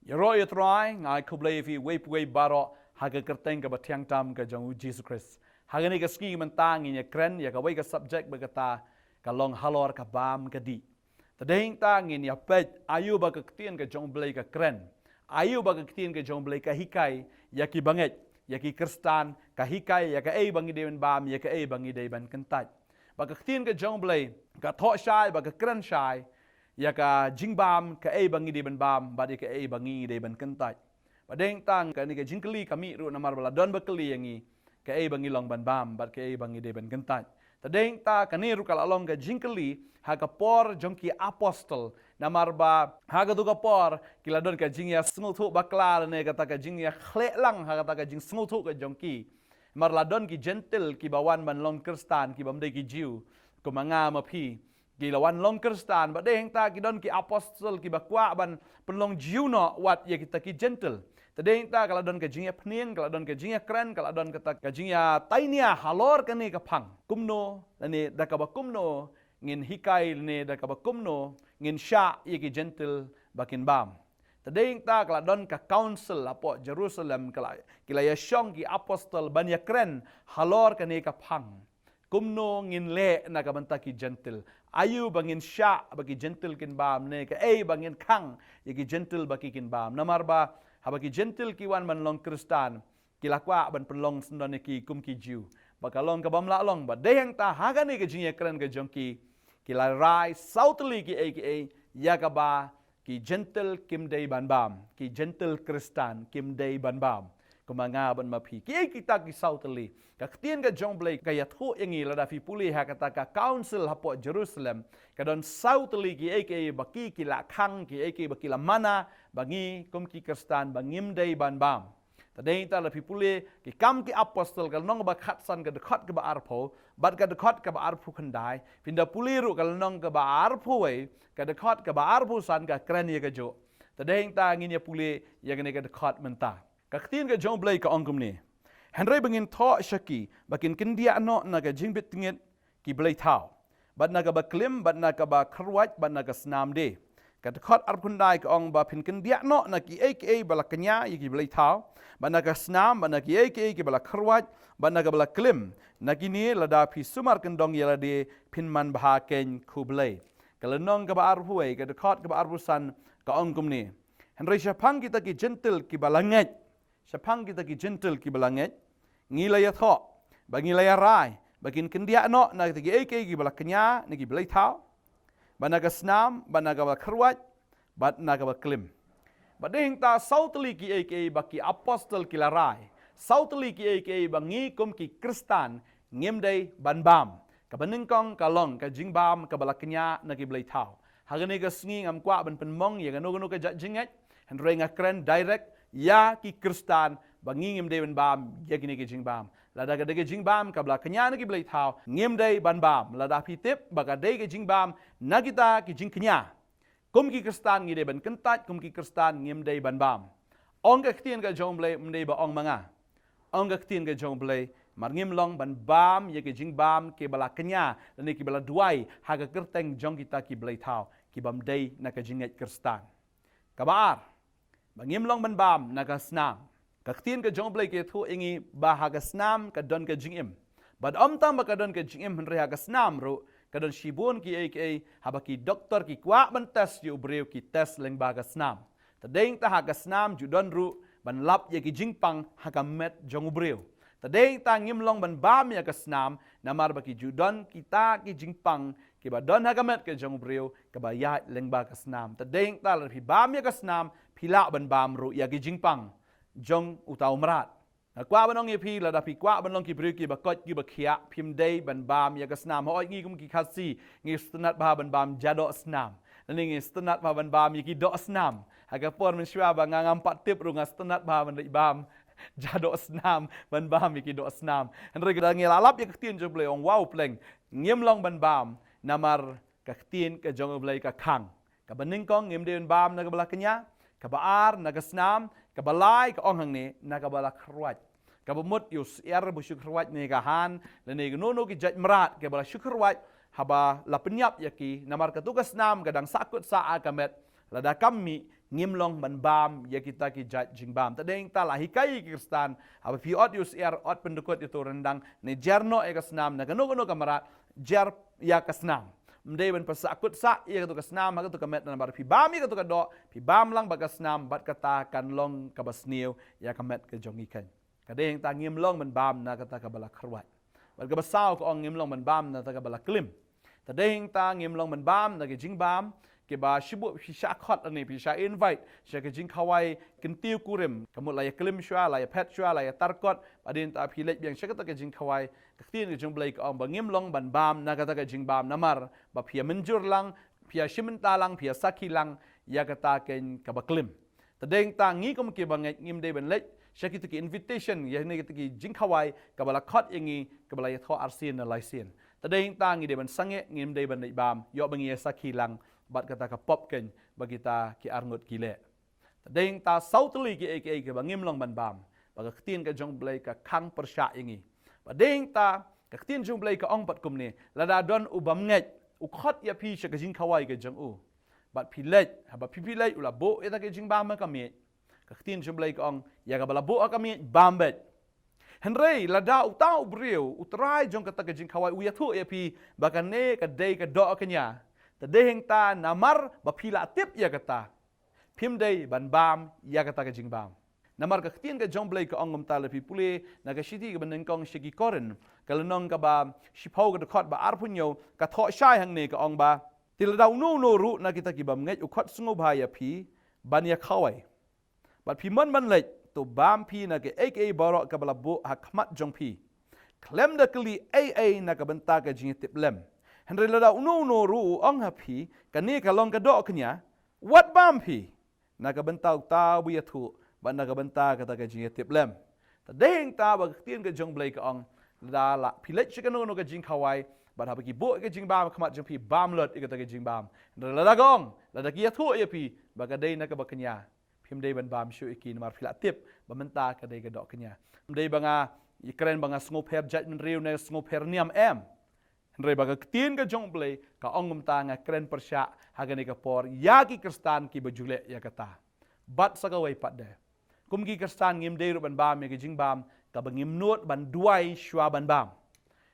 Yaro yatrai ngai kublai fi wei baro haga kerteng ka batiang tam ka jong Jesus Christ. Haga ni ka ski mentang in ya kren ya ka wei ka subject bagata ka long halor ka bam ka di. Tadeng tang in ya pet ayu ba ka ktien ka jong blai ka kren. Ayu ba ka ktien ka jong blai ka hikai ya ki banget ya ki kristan ka hikai ya ka ei bangi dewen bam ya ka ei bangi dewen kentat. Ba ka ktien ka jong blai ka tho shai ba ka kren shai ya ka jingbam ka ei bangi de ban bam ba de ka ei bangi de ban kentai ba deng tang ka ni ka jingkli kami ru namar bala don bakli yangi ka ei bangi long ban bam ba ka ei bangi de ban kentai ta deng ta ka ni ru kala long ka jingkli ha ka por jongki apostol namar ba ha ka tu ka por kila don ka jingya smul thu bakla ne ka ta ka jingya khle lang ha ka ta ka jing smul thu ka jongki mar la don ki gentle ki bawan ban long kristan ki bam de ki jiu ko manga ma phi ki lawan long kristan ba deng ta ki don ki apostol ki bakwa ban penlong jiu no wat ya kita ki gentle tadeng ta kala don ka jingya pning kala don ka jingya kren kala don ka jingya tainia halor ka ni ka phang kumno ni da ka ba kumno ngin hikai ni da ka ba kumno ngin sha ya ki gentle bakin bam tadeng ta kala don ka council apo Jerusalem kala ya shong ki apostol ban ya kren halor ka ni ka phang kumno ngin le na ka banta ki gentle ayu bangin sya bagi gentle kin bam ne ka ei bangin khang yaki gentle bagi kin bam namar ba habaki gentle ki wan man long kristan ki lakwa ban penlong sendon ki kum ki jiu bakalong ka bam la long ba deyang ta haga ne ka jingya kran ka jongki ki la rai southly ki ei ya ka ba ki gentle kim dei ban bam ki gentle kristan kim dei ban bam kumanga ban mapi ki kita ki southly ka ktien ka jong blai ka ya thu engi la da fi puli ha kata ka council hapo Jerusalem ka don southly ki baki ki la khang ki baki la mana bangi kum ki kristan bangim dei ban bam tadei ta la fi puli ki kam ki apostol ka nong ba khat san ka dekhat ka ba arpho bat ka dekhat ka ba arpho khandai pinda puli ru ka nong ka ba arpho wei ka dekhat ka ba arpho san ka kran ye ka jo tadei ta ngin ya puli ya ka dekhat menta kaktin ka jong blai ka ongkum ni henry bangin tho shaki bakin kindia no na ka jingbit tingit ki blai thau bat na ka ba klim bat na ka ba kharwat bat na ka snam de ka khot arpundai ka ong ba phin kindia no na ki bala kanya ki blai thau bat na ka snam bat na ki ki bala kharwat bat na ka bala klim na ki ni lada phi sumar kendong yala de phin man bha ken khu blai kalenong ka ba arhuai ka khot ka ba arbusan ka ongkum ni henry shapang kita ki gentle ki balanget Sapang kita ki gentle ki balanget ngilaya tho ba ngilaya rai bakin kendia no na ki ki bala kenya ni ki blai thau banaga snam banaga ba kharwat bat naga ba klim badeng ta southly ki baki apostol ki la rai southly ki bangi kum ki kristan ngem dei ban bam ka baning kong ka long ka jingbam ka bala kenya na ki blai thau hagani ka sngi ngam kwa ban penmong ya no ka jinget and renga kren direct ya ki kristan bangi ngim dei ban bam ya kini ki jingbam lada ka de jingbam ka bla kanya na ki blai thau ngim dei ban bam lada phi tip baka dei ki jingbam na kita ki jing kanya kum ki kristan ngi dei ban kentat kum ki kristan ngim dei ban bam ong ka ktien ka jong blai mdei ba ong manga ong ka ktien ka jong blai mar ngim long ban bam ya ki jingbam ki bala kanya ni ki bala duai ha ka kerteng jong kita ki blai thau ki bam dei na ka jinget kristan kabar bangim long ban bam naga snam kaktin ka jong blai ke thu ingi ba ha ka snam ka don ka jingim bad om tam ka don ka jingim henry ha ka snam ro ka don shibun ki ha ba ki doktor ki kwa ban test yu breu ki test leng ba ka snam tadeng ta ha ka snam ju don ru ban lap ye ki jingpang ha ka met jong breu tadeng ta ngim long ban bam ya ka snam namar ba ki ju don kita ki jingpang ki ba don ha ka met ka jong breu ka ba ya leng ba ka snam tadeng ta la phi bam ya ka snam phila ban bam ru ya ki jingpang jong utau mrat kwa banong ye phi la da phi kwa banong ki breu ki ba kot ki ba khia phim dei ban bam ya ka snam hoi ngi kum ki khasi ngi stanat ba ban bam jado snam nani ngi stanat ba ban bam ki do snam ha ka por men shwa ba ngam pat tip ru nga stanat ba ban bam jado snam ban bam ki do snam henry ka ngi lalap ya ka tien jo blei ong wow pleng ngim long ban bam namar ka tien ka jong blei ka khang ka baning kong ngim de ban bam na ka bala kenya ka baar na ka snam ka balai ka ong hang ni na ka bala khrwat ka bumut yus er bu syukrwat ni ka han le ni no ki jaj mrat ka bala syukrwat haba la penyap yaki namar ka tugas nam kadang sakut sa akamet lada kami ngim long ban bam ya kita ki jat jing bam tadeng ta la hikai Kristan aba pi ot yus ot pendukut itu rendang ne jarno e kasnam na gano kamara jar ya kasnam mdei ben pasakut sa ya tu kasnam ha tu kamet na bar pi bam ya tu kado pi bam lang bagasnam bat kata kan long kabasniu ya kamet ke jongi kan kadeng ta ngim long ban bam na kata kabala kharwat bat kabasau ko ngim long ban bam na ta kabala klim tadeng ta ngim long ban bam na ke jing bam ke ba shibu pisha khot ani pisha invite sha ke jing khawai kintiu kurem kamut la ya klim shwa la ya pet shwa la ya tarkot adin ta philek biang sha ka ke jing khawai ka tin ke jong blai ka ong ba ngim long ban bam na ka ta ke jing bam namar ba phia menjur lang phia shimin ta lang phia sakhi lang ya ka ta ken ka ba klim tadeng ta ngi kom ke ba ngim de ben lek sha ki ki invitation ya ne ki jing khawai ka ba la khot yangi ka ba la ya tho arsin na lai sin tadeng ta ngi de ban sange ngim de ban nei bam yo bangi sakhi lang bat kata ka pop ken bagi ta ki arngot gile tadeng ta sautli ki ke bangim long ban bam baga ktin ka jong blai ka khang persha ingi badeng ta ka ktin jong blai ka ong pat kum ni lada don ubam nget u khot ya pi ka jing khawai ka jong u bat pilet haba pipilai ula bo eta ke jing bam ka mi ka ktin jong blai ka ong ya ka bala bo ka mi bam bet henrei lada u tau breu u trai jong kata ka jing khawai u ya thu ya pi bakane ka dei ka do ka nya tadeng ta namar bapila tip ya kata phim dei ban bam ya kata ka jing bam namar ka khtin ka jong blai ka ongom ta le pi pule na ka shiti ka beneng kong shiki koren ka lenong ka ba shipau ka khot ba arpunyo ka tho shai hang ne ka ong ba til dau no ru na kita ki bam ngai u khot sungo ba ya pi ban ya khawai bat pi man le to bam pi na ke ek baro ka bala bo hakmat jong pi klem da kli na ka benta ka jing tip lem henry lada no ru ong happy kani ka long ka do knya what bam pi na ka bentau ta bu ya thu ban na ka benta ka ta ka jing tip lem ta deng ta ba tien ka jong blai ka ong la la pi let chika no ka jing khawai ba ha ba ki bo ka jing bam khmat jong pi bam lot ka ta ka jing bam lada gong lada ki ya thu ya pi ba ka dei na ka ba knya phim dei ban bam shu ikin mar phila tip ba menta ka dei ka do knya dei banga ikren banga sngo pher judgment riu ne sngo pher niam Henry baga ketin ka jong blai ka ongum ta nga kren persya hagani ka por ya ki Kristan ki bajule ya kata bat sagawai pat de kum ki Kristan ngim de ban bam ki jing bam ka bangim not ban duai shwa ban bam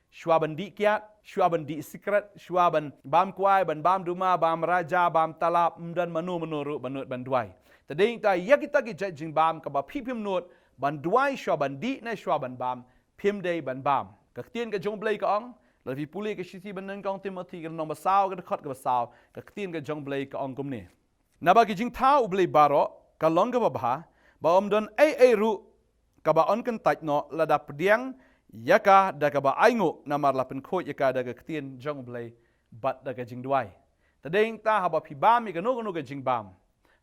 shwa ban di kiat shwa ban di secret shwa ban bam kwai ban bam duma bam raja bam talap dan manu menuru banut ban duai tadeng ta ya kita ki jing bam ka ba phim not ban duai shwa ban di na shwa ban bam phim de ban bam ka ketin ka jong blai ka ong Lalu pulih ke sisi beneng kong Timothy ke nombor saw ke dekat ke besau ke ketin ke jong blai ke ong kum ni. Naba ke jing tau blai baro ke long ke babha ba om don ru ke ba on ken tat no lada pediang yaka da ke ba aingu namar la pen khot yaka da ke ketin jong blai bat da ke jing duai. Tadeng ta haba pi bam ke no ke jing bam.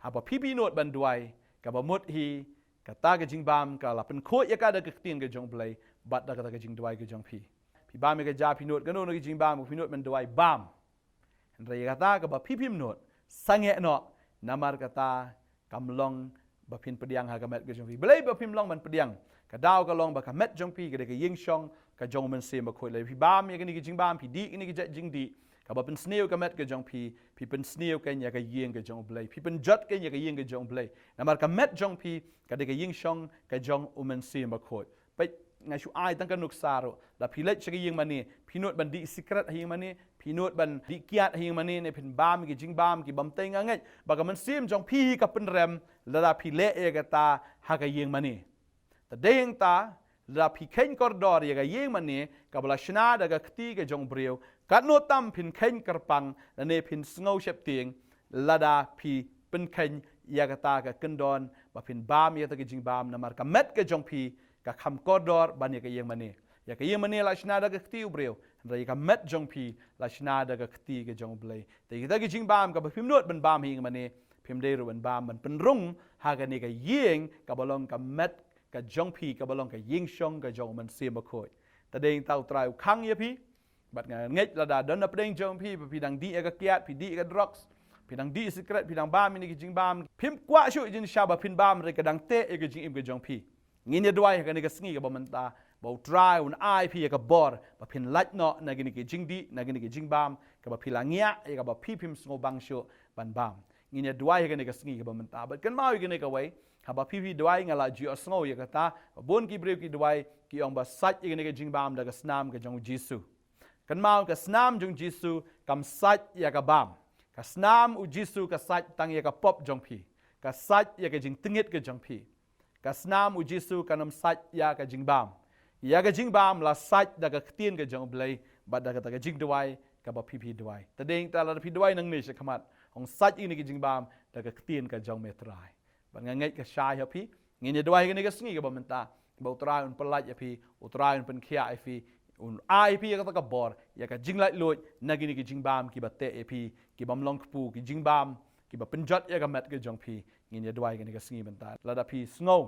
Haba pi not ban duai ke ba mut hi ke ta ke jing bam ke la pen khot yaka da ke ketin ke jong blai bat da ke jing duai ke jong pi. Pi bam ke ja pinut ke no ke jing bam pinut men duai bam henry kata ke ba pipim not sange no namar kata kamlong ba pin pediang ha kamet ke jong pi belai ba pim long man pediang ka dau ka long ba kamet jong pi ke ying shong ka jong men se ma khoi le pi bam ye ke jing bam pi di ke ni ke jing di ka ba pen sneu kamet ke jong pi pen sneu ke nya ke ying ke jong blai pi pen jot ke nya ke ying ke jong blai namar kamet jong pi ka de ke ying shong ka jong men se ma khoi ngai shu ai tang kanuk saro la philet chagi ying mani pinot ban di secret hing mani pinot ban di kiat hing mani ne phin bam ki jing bam ki bam teng angai ba ka man sim jong phi ka pen rem la phile e ga ta ha ka ying mani ta deng ta la phi khen kordor ye ga ying mani ka bla shna da ga khti ga jong breu ka no tam phin khen karpang la ne phin sngo shep ting la da phi pen khen ya ga ta ka kendon ba phin bam ye ta ki jing bam na mar ka met ka jong phi ka kham kodor ban ya ka yeng mani ya ka yeng mani la shna da ka khti ubreu ra ka met jong pi la shna da ka khti ke jong blai te ki da ki jing bam ka phim not ban bam hing mani phim de ru ban bam ban pen rung ha ka ni ka yeng ka balong ka met ka jong pi ka balong ka yeng shong ka jong man se ma khoi ta deng tau trai khang ye pi bat nga nget la da don na pdeng jong pi dang di ka kiat pi di ka drugs pi dang di secret pi dang bam ni ki jing bam phim kwa shu jin sha ba phin bam re ka dang te e ka jing im ka jong pi ngin duai ka ni ka sngi ka bamanta ba try un ai pi ka bor ba phin lat no na gini ki jing di na gini ki jing bam ka ba philangia e ka ba pi phim sngo bang shu ban bam nginya duai hagani ka sngi ka bamenta but kan mau igani ka wai haba pipi duai ngala ji osngo ya kata bon ki brew ki duai ki ong ba sat igani ka jingbam da ka snam ka jong Jesu kan mau ka snam jong Jesu kam sat ya ka bam ka snam u Jesu ka sat tang ya ka pop jong pi ka sat ya ka jing tingit ka jong pi ka snam u Jesu kanam sat ya ka jingbam ya ka jingbam la sat da ka tien ka jong blai ba da ka jing duai ka ba pipi duai tadeng ta la pi duai nang ni se khamat ong sat ini ki jingbam da ka tien ka jong metrai ban ngai ka shai ha pi ngi duai ni ka sngi ka ba menta ba utrai un pelat ya pi utrai un pen khia ai pi un ai pi ka bor ya ka jinglai loi nagini ki jingbam ki ba te e pi ki bam long pu ki jingbam ki ba penjat ya ka met ka jong pi ngi duai ni ka sngi menta la da pi sngo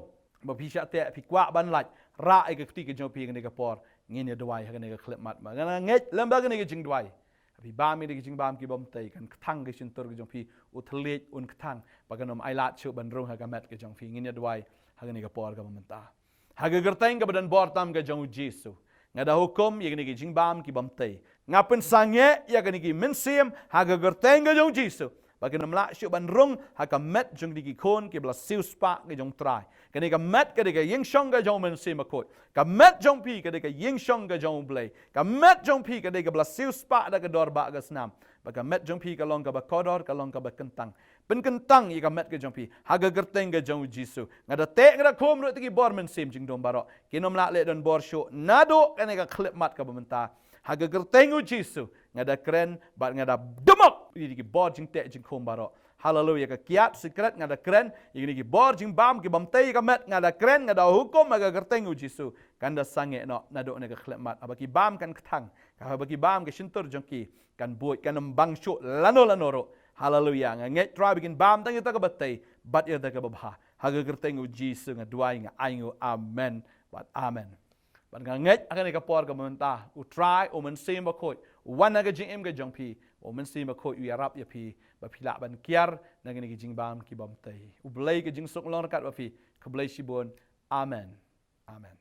ba pi sha te pi kwa ban laj ra ai ka ti ka jong pi ni ka por ngi duai ha ni ka khlep mat ma ngai lam ba ni ka jing duai pi ba mi ki jingbam ki bam te kan thang ki shin tor ki jong pi u thlej un thang ba kanom ai lat chu ban rong ha ka met ka jong pi ngi duai ha ni ka por ka menta ha ga gerteng ka badan bor tam ka jong Jesu ngada hukum ya ki jingbam ki bam te ngapen sangye ya ki mensim ha ga gerteng ka jong Jesu ba kanom la chu ban rong ha ka met jong di ki khon ki bla siu spa ki jong trai kani ka met ka ying shong ka jong mensim ko ka met jong pi ka ying shong ka jong blai ka met jong pi ka bla siu spa da ka dor ba ka snam ba ka met jong pi ka long ka ba kodor ka long ka ba kentang pen kentang i ka met ka jong pi ha ga gerteng ka jong Jesu ngada te ngada khom ro ti bor mensim jing dom baro kinom la le don bor sho nado kani ka klip mat ka bamenta ha ga gerteng u Jesu ngada kren ba ngada dumok di bor jing te jing khom baro hallelujah ka kiat secret ngada kren igni ki bor jing bam ki bam te ka met ngada kren ngada hukum aga gerteng u Jesu kanda sange no nado ne ka khlemat abaki bam kan kthang ka abaki bam ke shintur jongki kan buat kan mbang shu lano ro hallelujah nge try begin bam tang ta ka batei bat ya ta ka babha haga gerteng u Jesu ngaduai nga aingu amen but amen ban nge akan ka por ka menta u try o men sim ba khoi wan ga jing em ga jongpi o men sim ba khoi u yarap ya pi ba pila ban kiar nangini ki jingbam ki bam tai u blai ke jing sok long kat ba pi ka blai shibon amen amen